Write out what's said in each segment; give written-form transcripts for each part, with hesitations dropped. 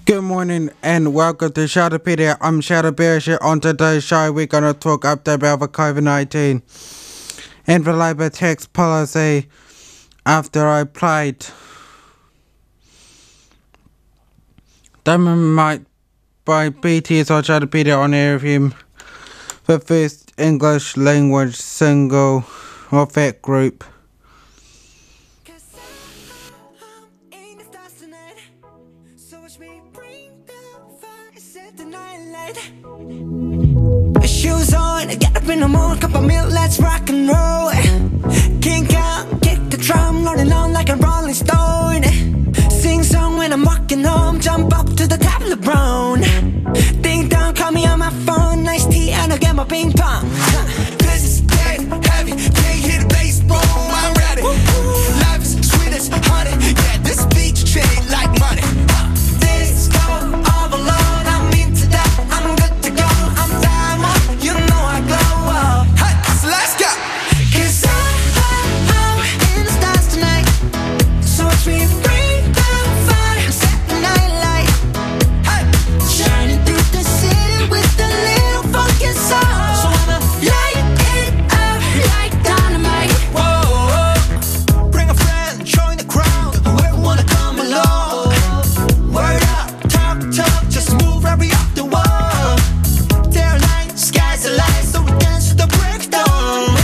Good morning and welcome to Sheldopedia. I'm Sheldon Betteridge. On today's show, we're going to talk update about the COVID-19 and the Labour tax policy after I played Dynamite by BTS on Sheldopedia on Air FM, the first English language single of that group. Shoes on, get up in the morning, cup of milk, let's rock and roll. Kink out, kick the drum, rolling on like a rolling stone. Sing song when I'm walking home, jump up to the top of the brown. Ding dong, call me on my phone, nice tea and I'll get my ping pong. This is getting heavy, can't hear the bass, boom, I'm ready. Life is sweet as honey, yeah, this beat treat like money. This go overload, I'm into that, I'm good to go, I'm diamond, you know I glow. Hey, so let's go. 'Cause I'm in the stars tonight, so watch me bring the fire, set the night light. Hey, shining through the city with a little funky soul. So I'ma light it up like dynamite. Whoa, bring a friend, join the crowd, whoever wanna come along. Word up, talk, just move right up the wall. They're like, sky's the light, so we dance to the breakdown.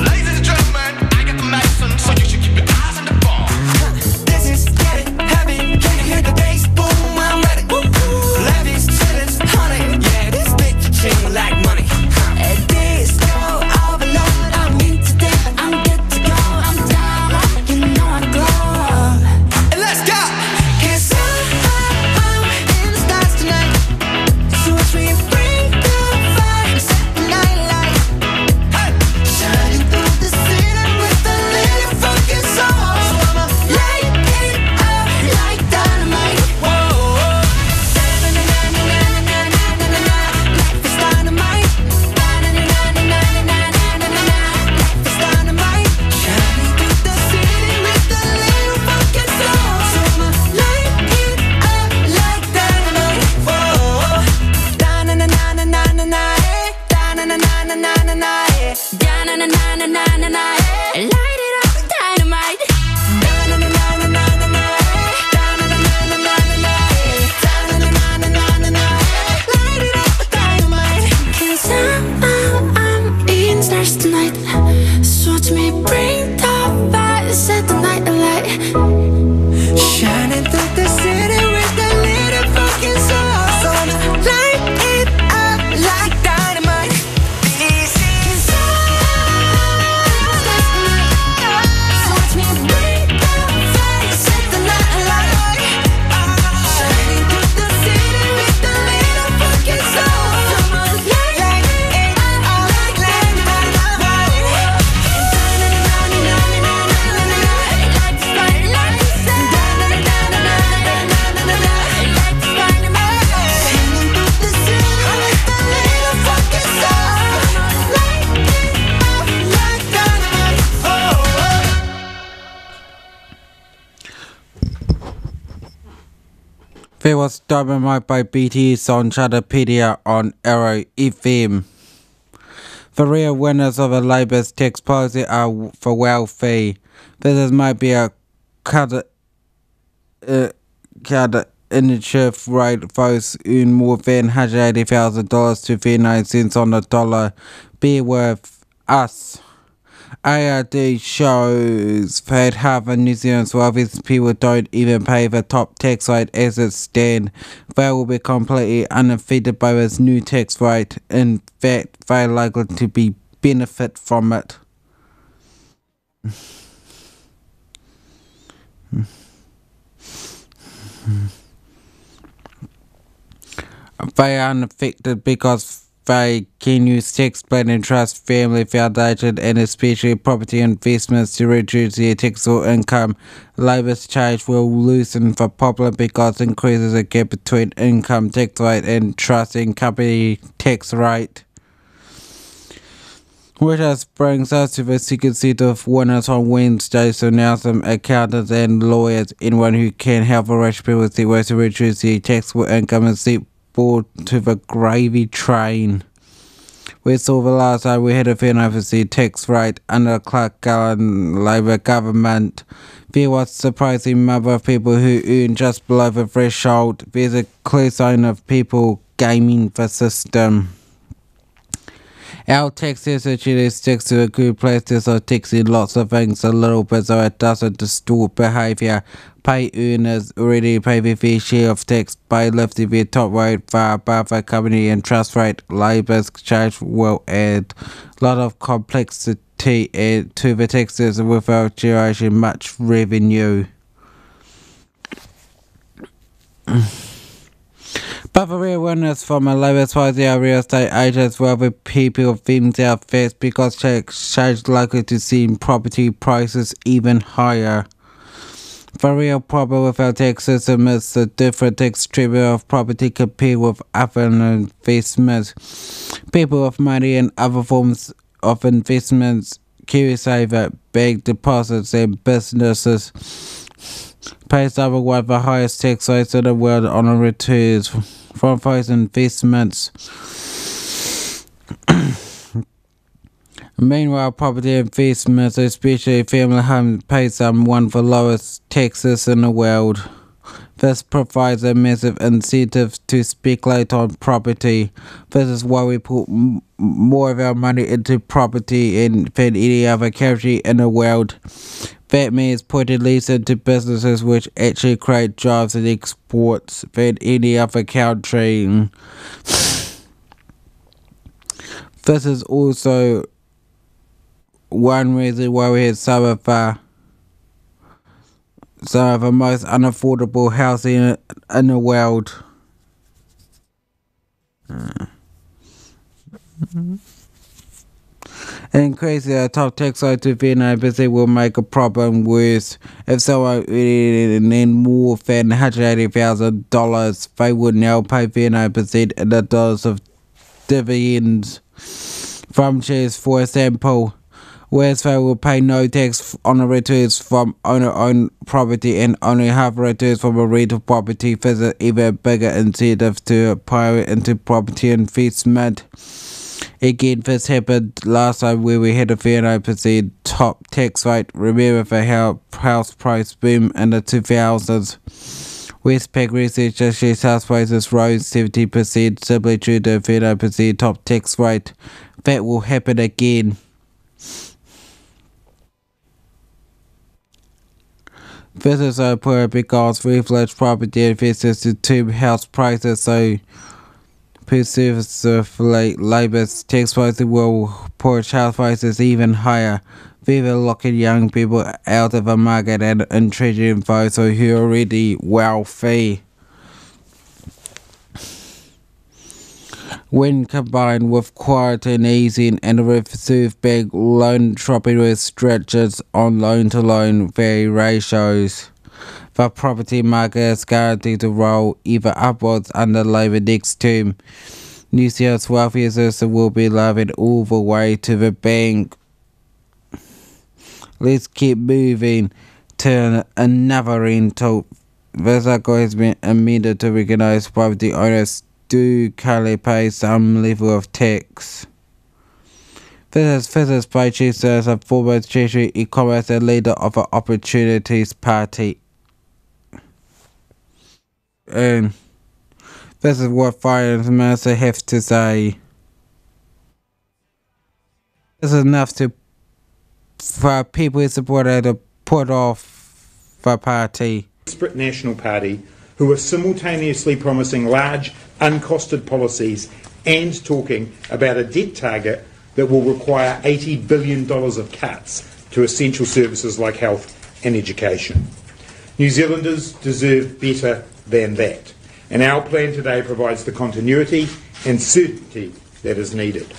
Ladies and gentlemen, I got the medicine, so you should keep your eyes on the ball. This is getting heavy, can you hear the bass? Boom, I'm ready. Levies, ceilings, honey, yeah, this big ching like money. Disco overload, I'm into that, I'm good to go, I'm down, you know I glow. And let's go! 'Cause I'm in the stars tonight, so watch me bring the fire, set the night light. Hey, shining through the city with a little funky soul. So I'ma light it up like dynamite. Whoa, na-na-na-na-na-na-na-na-na-na. Life is dynamite. Na-na-na-na-na-na-na-na-na-na. Life is dynamite. Shining through the city with a little funky soul. So I'ma light it up like dynamite. Whoa, da-na-na-na-na-na-na-na. Da-na-na-na-na-na-na. Da-na-na-na-na-na-na. Light it up like dynamite. Da-na-na-na-na-na-na. Da-na-na-na-na-na-na. Da-na-na-na-na-na-na. Light it up like dynamite. 'Cause I'm in the stars tonight, so watch me bring the fire, set the night alight. Shining through the city with a little fucking soul. So I'ma light it up like dynamite. This is so watch me bring the fire, set the night alight. Shining through the city with a little fucking soul. So I'ma light it up like dynamite. There was Dynamite by BTS on Sheldopedia on Arrow FM. The real winners of the Labour's tax policy are the wealthy. This might be a cut initiative rate. Those earn more than $180,000 to 39 cents on the dollar. Bear with us. ARD shows that half of New Zealand's wealthiest people don't even pay the top tax rate as it stands. They will be completely unaffected by this new tax rate. In fact, they are likely to be benefit from it. They are unaffected because they can use tax planning, trust, family foundation and especially property investments to reduce their taxable income. Labour's change will loosen the problem because it increases the gap between income tax rate and trust and company tax rate. Which us brings us to the second set of winners on Wednesday. So now some accountants and lawyers, anyone who can help a rich people see ways to reduce the taxable income and set board to the gravy train. We saw the last time we had a fair enough the tax rate under Clark Gallen Labour government. There was a surprising number of people who earn just below the threshold. There's a clear sign of people gaming the system. Our tax actually sticks to a good place to start taxing lots of things a little bit so it doesn't distort behaviour. Pay earners already pay their fair share of tax by lifting their top rate far above the company and trust rate. Labour's change will add a lot of complexity to the taxes without generating much revenue. But the real winners from a Labour Party are real estate agents, while the people themselves first because change likely to see property prices even higher. The real problem with our tax system is the different tax treatment of property compared with other investments. People with money and other forms of investments carry saver, bank deposits and businesses pay some of one of the highest tax rates in the world on the returns from those investments. Meanwhile, property investments, especially family homes, pay some one of the lowest taxes in the world. This provides a massive incentive to speculate on property. This is why we put more of our money into property than any other country in the world. That means putting less into businesses which actually create jobs and exports than any other country. This is also one reason why we have some of the most unaffordable housing in the world. Increasing the top tax rate to 39% will make a problem worse. If someone earning more than $180,000, they would now pay 39% in the dollars of dividends from shares, for example, whereas they will pay no tax on the returns from owner-owned property and only half returns from a rental property. There's an even bigger incentive to pirate into property investment. Again, this happened last time where we had a 39% top tax rate. Remember the house price boom in the 2000s. Westpac research suggests house prices rose 70% simply due to a 39% top tax rate. That will happen again. This is so poor because reflects property investors to tube house prices so pervasively Labour's tax policy will push house prices even higher, further locking young people out of the market and entrenching those who are already wealthy. When combined with quarantine easing and the Reserve Bank loan dropping restrictions on loan-to-loan value ratios, the property market is guaranteed to roll either upwards under Labour next term. New Zealand's welfare system will be loving all the way to the bank. Let's keep moving to another rental. This article has been amended to recognise property owners do currently pay some level of tax. This is by Chief as a former Treasury economist and leader of the Opportunities Party. And this is what Finance Minister has to say. This is enough for people who support her to put off the party. Desperate National Party who are simultaneously promising large, uncosted policies and talking about a debt target that will require $80 billion of cuts to essential services like health and education. New Zealanders deserve better than that, and our plan today provides the continuity and certainty that is needed.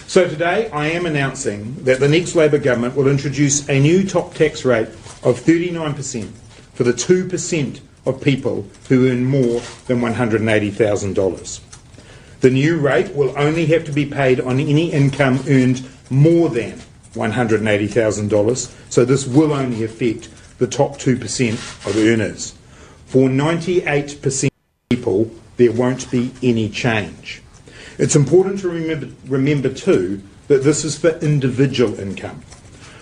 So today I am announcing that the next Labour government will introduce a new top tax rate of 39% for the 2% of people who earn more than $180,000. The new rate will only have to be paid on any income earned more than $180,000, so this will only affect the top 2% of earners. For 98% of people, there won't be any change. It's important to remember too that this is for individual income.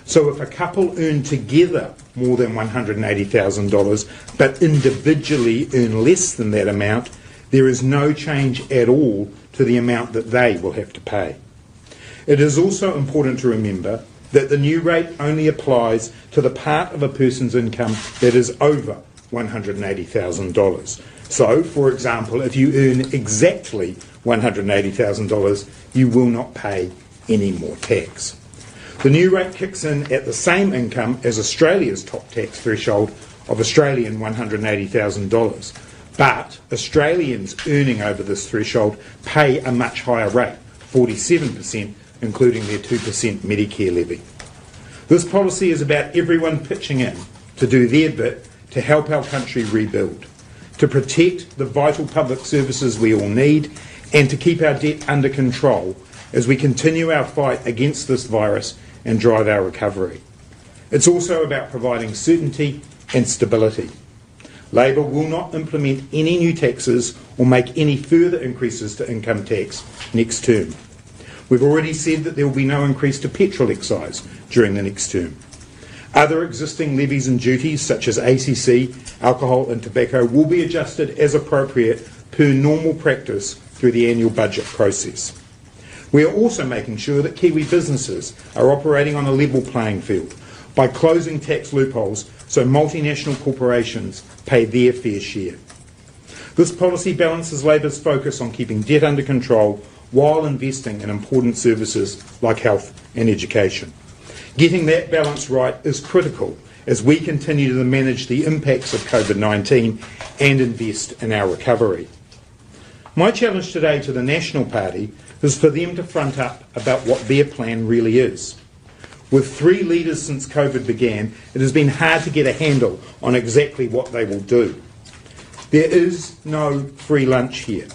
So if a couple earn together more than $180,000 but individually earn less than that amount, there is no change at all to the amount that they will have to pay. It is also important to remember that the new rate only applies to the part of a person's income that is over $180,000. So, for example, if you earn exactly $180,000, you will not pay any more tax. The new rate kicks in at the same income as Australia's top tax threshold of Australian $180,000. But Australians earning over this threshold pay a much higher rate, 47%, including their 2% Medicare levy. This policy is about everyone pitching in to do their bit to help our country rebuild, to protect the vital public services we all need, and to keep our debt under control as we continue our fight against this virus and drive our recovery. It's also about providing certainty and stability. Labor will not implement any new taxes or make any further increases to income tax next term. We've already said that there will be no increase to petrol excise during the next term. Other existing levies and duties, such as ACC, alcohol and tobacco, will be adjusted as appropriate per normal practice through the annual budget process. We are also making sure that Kiwi businesses are operating on a level playing field by closing tax loopholes so multinational corporations pay their fair share. This policy balances Labor's focus on keeping debt under control while investing in important services like health and education. Getting that balance right is critical as we continue to manage the impacts of COVID-19 and invest in our recovery. My challenge today to the National Party is for them to front up about what their plan really is. With 3 leaders since COVID began, it has been hard to get a handle on exactly what they will do. There is no free lunch here.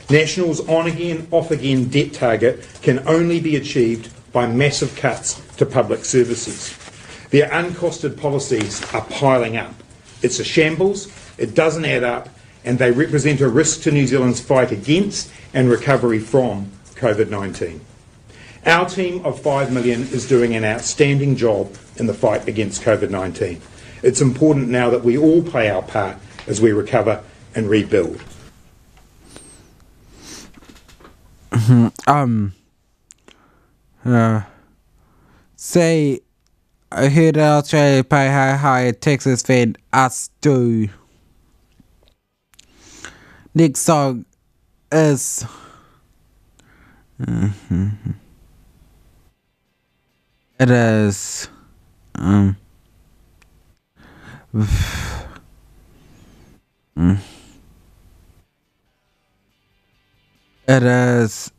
National's on-again, off-again debt target can only be achieved by massive cuts to public services. Their uncosted policies are piling up. It's a shambles, it doesn't add up, and they represent a risk to New Zealand's fight against and recovery from COVID-19. Our team of 5 million is doing an outstanding job in the fight against COVID-19. It's important now that we all play our part as we recover and rebuild. Say, I heard Australia pay higher taxes than us do. Next song is it is it is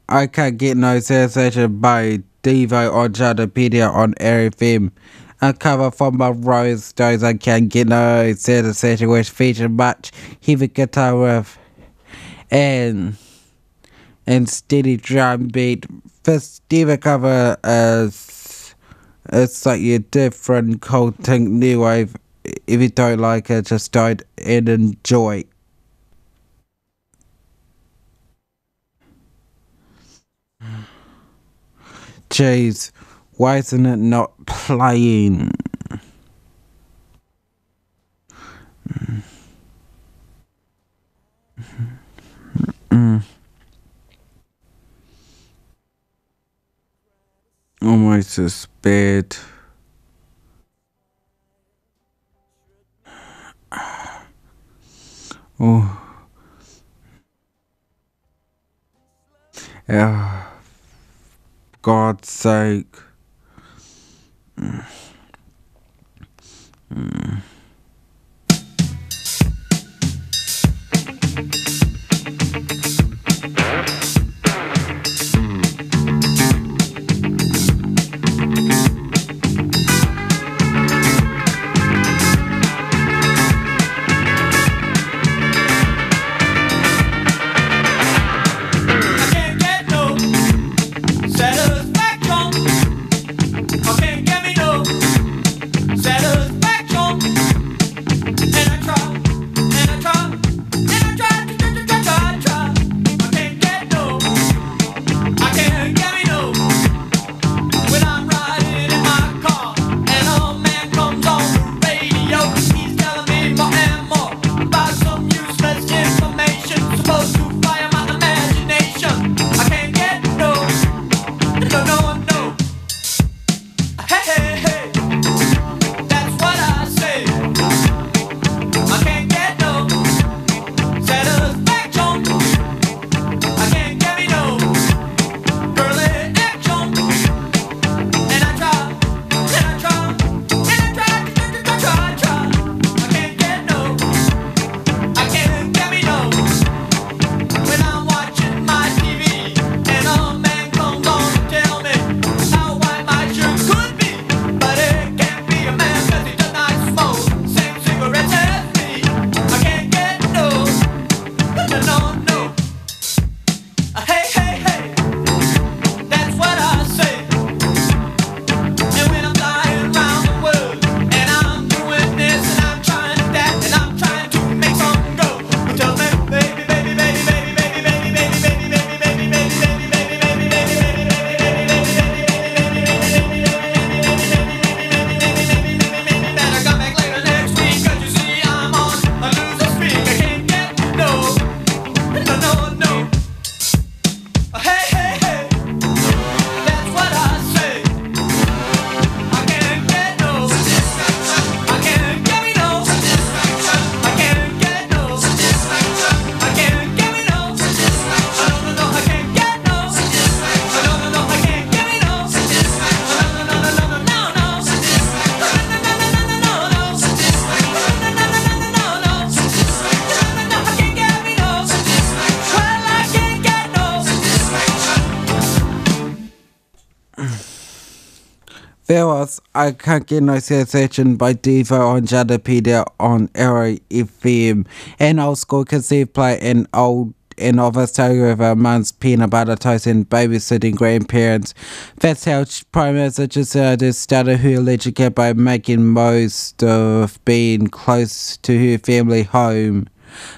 I can't get no satisfaction by Devo on Sheldopedia on RFM. A cover from my Rolling Stones. I can't get no satisfaction which feature much heavy guitar riff and steady drum beat. First Devo cover is it's like a different cold thing new wave. If you don't like it, just don't and enjoy. Jeez, why isn't it not playing? Almost as bad. Oh. Yeah. God's sake. There was I Can't Get No Sensation by Devo on Sheldopedia on Arrow FM, an old school cassette play and of Australia with a month's peanut butter toast and babysitting grandparents. That's how Prime Minister Jacinda started her legislature by making most of being close to her family home.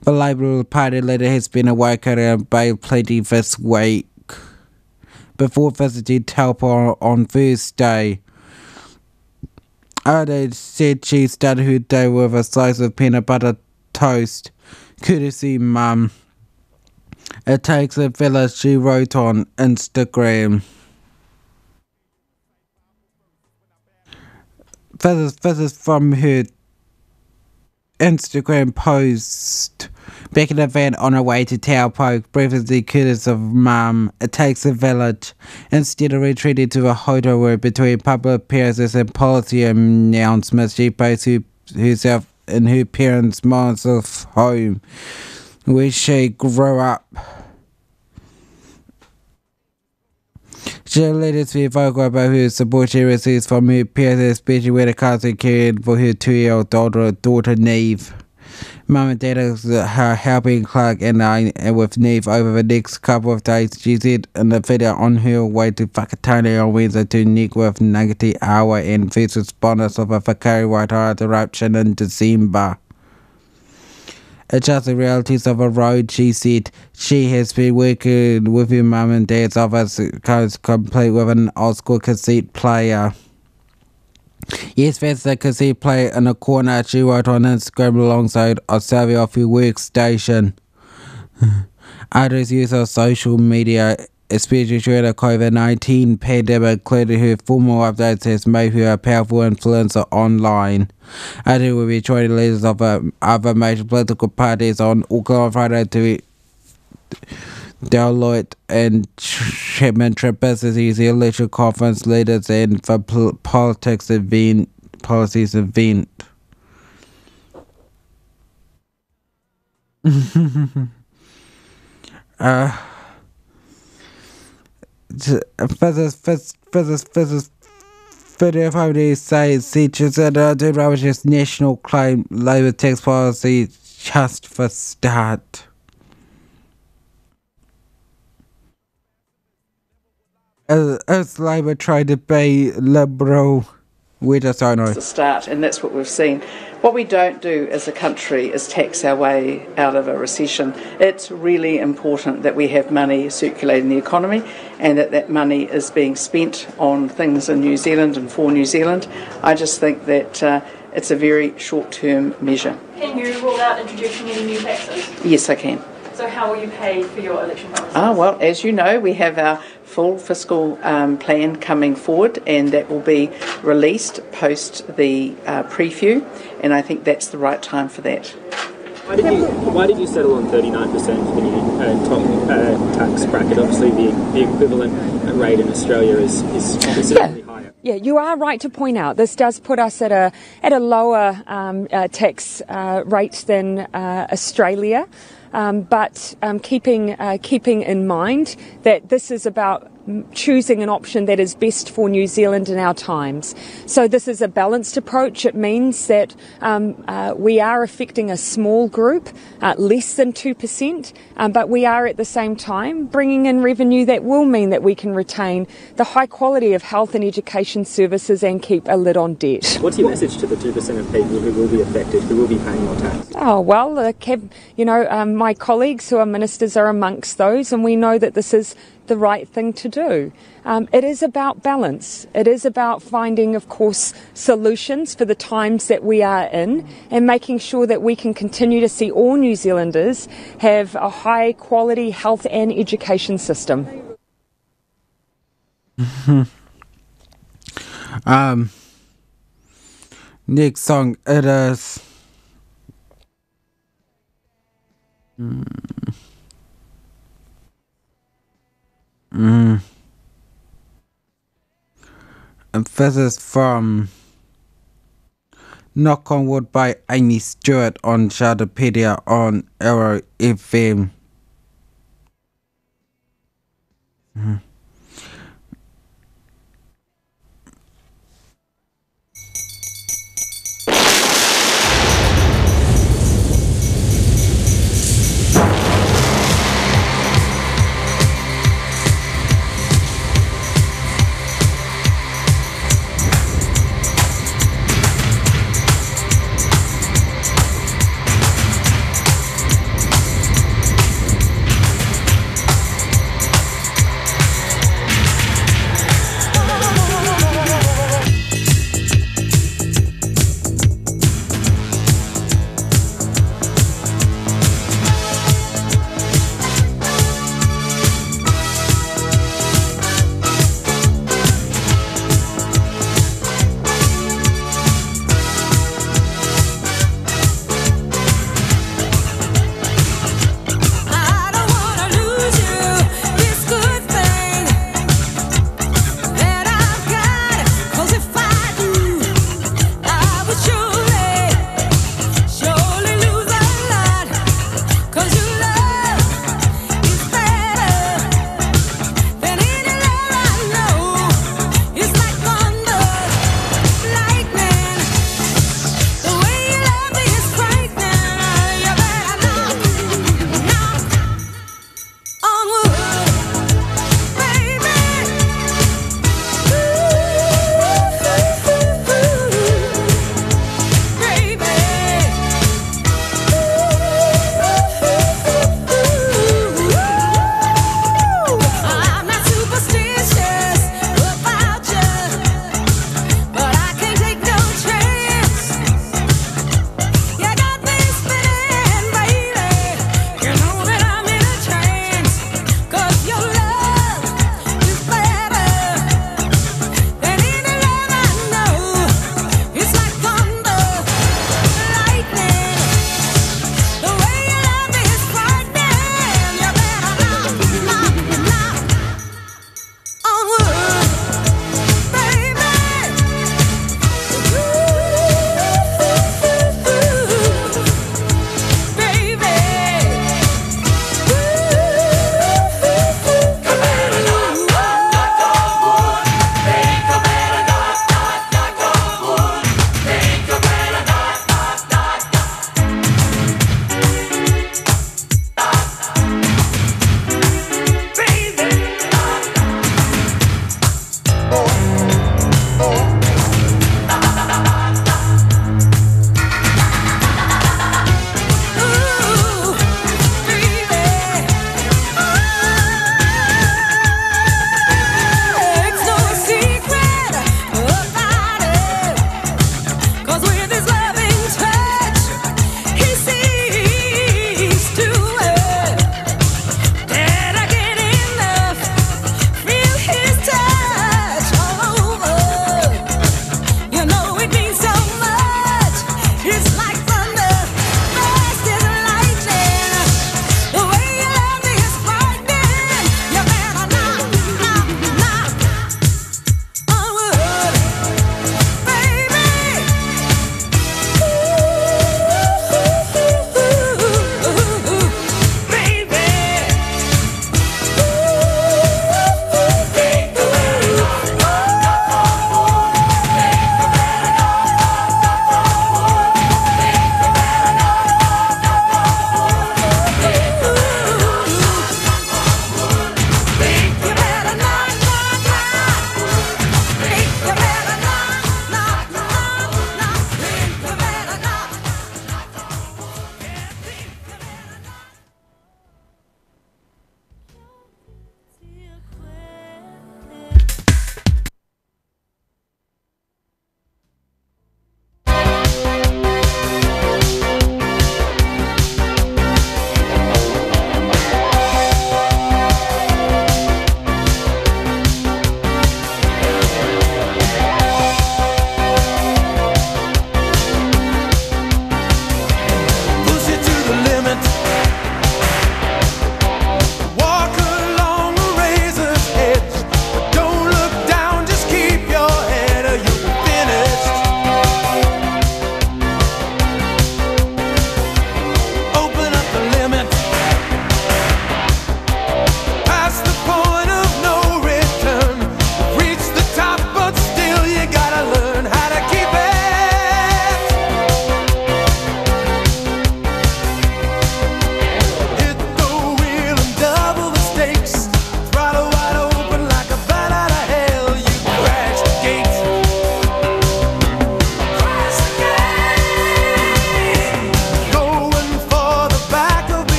The Labour Party leader has been away around Bay plenty this week before visiting Taupo on Thursday. Ada said she started her day with a slice of peanut butter toast. Courtesy Mum. It takes a village, she wrote on Instagram. This is from her Instagram post. Back in the van on her way to Taupo, briefly courtesy of Mum. It takes a village. Instead of retreating to a hotel room between public appearances and policy announcements, she posted herself in her parents' mom's home, where she grew up. She later to be vocal about her support she receives from her parents, especially when it comes to caring for her 2-year-old daughter Neve. Mum and Dad are helping Clark and I with Neve over the next couple of days, she said in the video on her way to Whakatane on Wednesday to meet with Ngati Awa and first responders of a Whakari Waitara eruption in December. It's just the realities of a road, she said. She has been working with her mum and dad's office, complete with an old school cassette player. Yes, that's the cassette player in a corner, she wrote on Instagram alongside a survey of her workstation. Others use of social media, especially during the COVID-19 pandemic, including her formal updates, has made her a powerful influencer online. Others will be joining leaders of other major political parties on Auckland Friday to Deloitte and Chapman Trip Business the election conference leaders and the policies event. Physics video family says teachers and do rubbish national claim Labour tax policy just for start. As Labour tried to be liberal, we just don't know. The start, and that's what we've seen. What we don't do as a country is tax our way out of a recession. It's really important that we have money circulating the economy and that money is being spent on things in New Zealand and for New Zealand. I just think that it's a very short-term measure. Can you rule out introducing any new taxes? Yes, I can. So how will you pay for your election policy? Well, as you know, we have our full fiscal plan coming forward, and that will be released post the preview, and I think that's the right time for that. Why did you settle on 39% for the top tax bracket? Obviously, the equivalent rate in Australia is considerably higher. Yeah, you are right to point out this does put us at a lower tax rate than Australia. But keeping in mind that this is about choosing an option that is best for New Zealand in our times. So this is a balanced approach. It means that we are affecting a small group, less than 2%, but we are at the same time bringing in revenue that will mean that we can retain the high quality of health and education services and keep a lid on debt. What's your message to the 2% of people who will be affected, who will be paying more tax? Oh, well, my colleagues who are ministers are amongst those, and we know that this is the right thing to do. It is about balance. It is about finding, of course, solutions for the times that we are in and making sure that we can continue to see all New Zealanders have a high quality health and education system. Next song, it is... And this is from Knock on Wood by Amy Stewart on Sheldopedia on Arrow FM.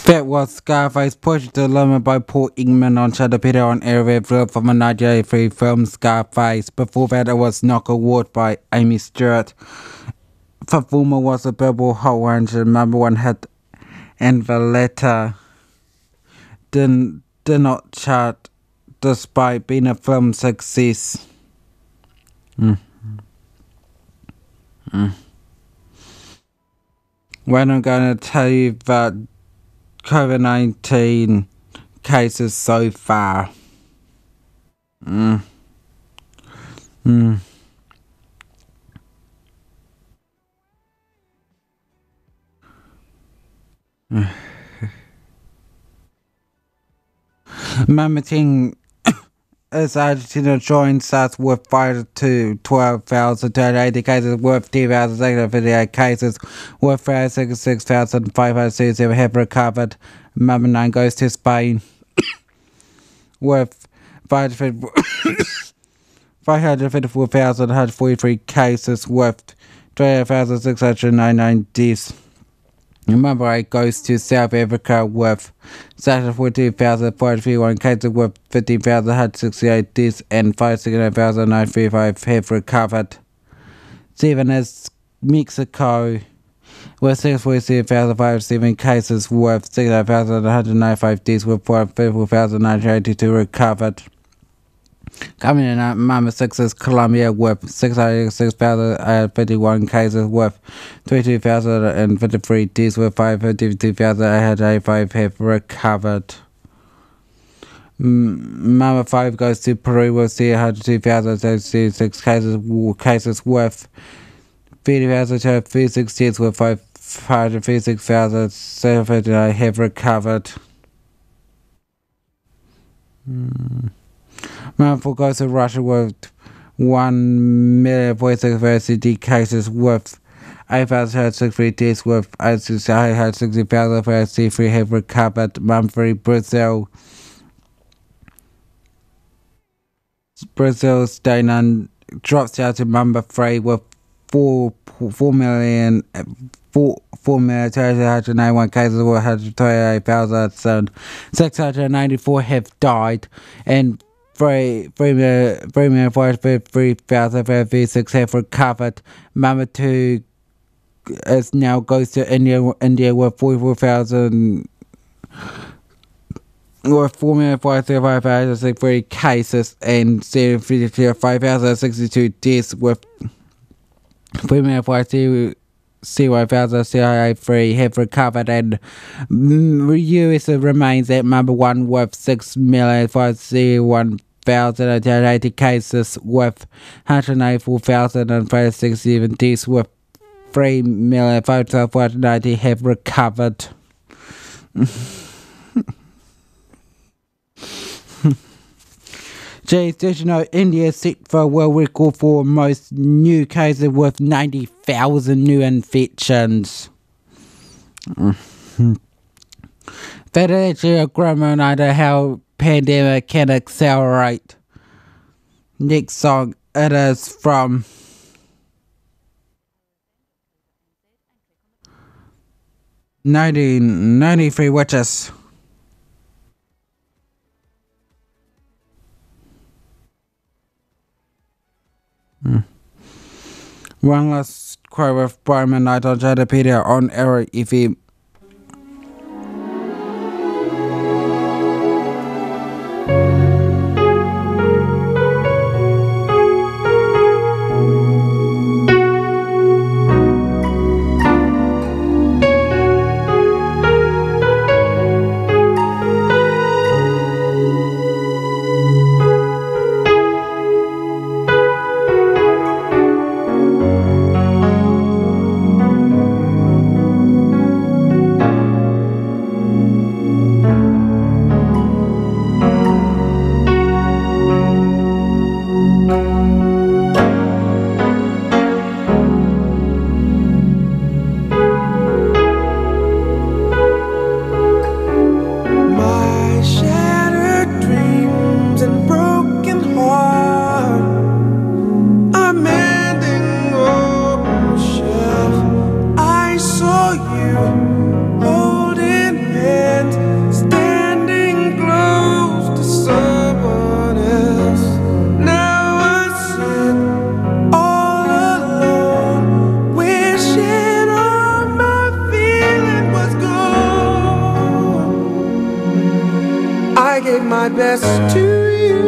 That was Scarface, pushed to limit by Paul Ingman on Sheldopedia on airwave film from a 1983 film Scarface. Before that, it was Knock Award by Amy Stewart. Performer was a Billboard Hot 100 number one hit, and the letter did not chart despite being a film success. When I'm going to tell you that COVID-19 cases so far. Mamating is Argentina joined SARS with 5 to 12,280 cases, with 2,658 cases, with 36,567 have recovered. Mama 9 goes to Spain with 554,143 cases, with 12,699 deaths. Number 8 goes to South Africa with 42,451 cases, with 15,168 deaths, and 569,935 have recovered. 7 is Mexico with 647,507 cases, with 69,195 deaths, with 54,982 recovered. Coming in at number 6 is Colombia with 606,051 cases, with 22,053 deaths, with 552,885 have recovered. Number 5 goes to Peru with 102,066 cases, with 30,236 deaths, with 556,759 have recovered. Number 4 goes to Russia with 1,046,060 cases, with 8,063 deaths, with 860,063 have recovered. Number 3 Brazil staying drops down to number 3 with 4,291 cases, with 128,694 have died, and 3,453,536 have recovered. Number 2 is now goes to India with 44,000 with 4,535,563 cases and 5,062 deaths, with 3,503 have recovered, and US remains at number 1 with 6,501,080 cases, with 184,567 deaths, with 3,590 have recovered. Geez, did you know India is set for a world record for most new cases, with 90,000 new infections? That is actually a grim reminder how pandemic can accelerate. Next song, it is from '93 Witches. One last quote with Brian Knight on Sheldopedia on Error FM. gave my best to you.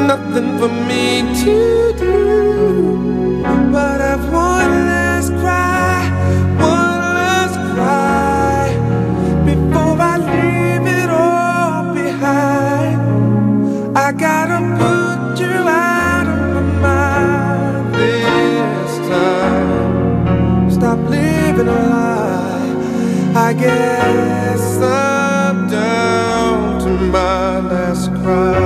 Nothing for me to do but have one last cry, one last cry before I leave it all behind. I gotta put you out of my mind this time. Stop living a lie. I guess I'm down to my last cry.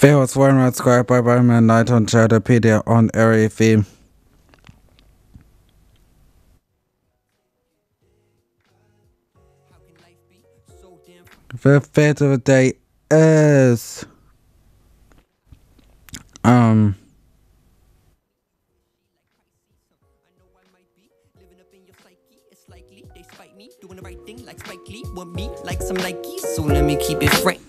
There was one transcribed by Roman Night on Sheldopedia on Area FM. The fate of the day is doing the right thing like Spike Lee want me like some Nikes, so let me keep it frank.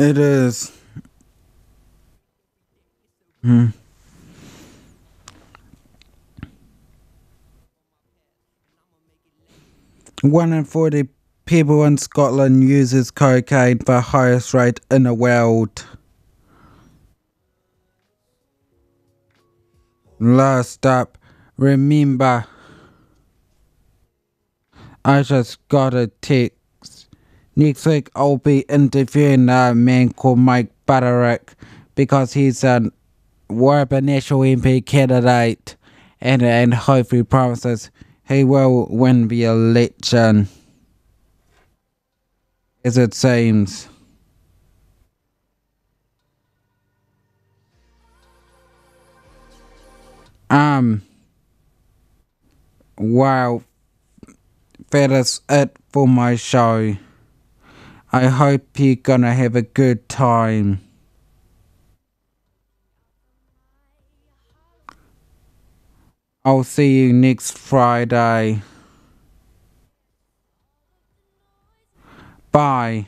It is. One in 40 people in Scotland uses cocaine, the highest rate in the world. Last up, remember, I just got a text. Next week I'll be interviewing a man called Mike Butterick because he's a Warburton National MP candidate and hopefully promises he will win the election, as it seems. Well, that is it for my show. I hope you're gonna have a good time. I'll see you next Friday. Bye.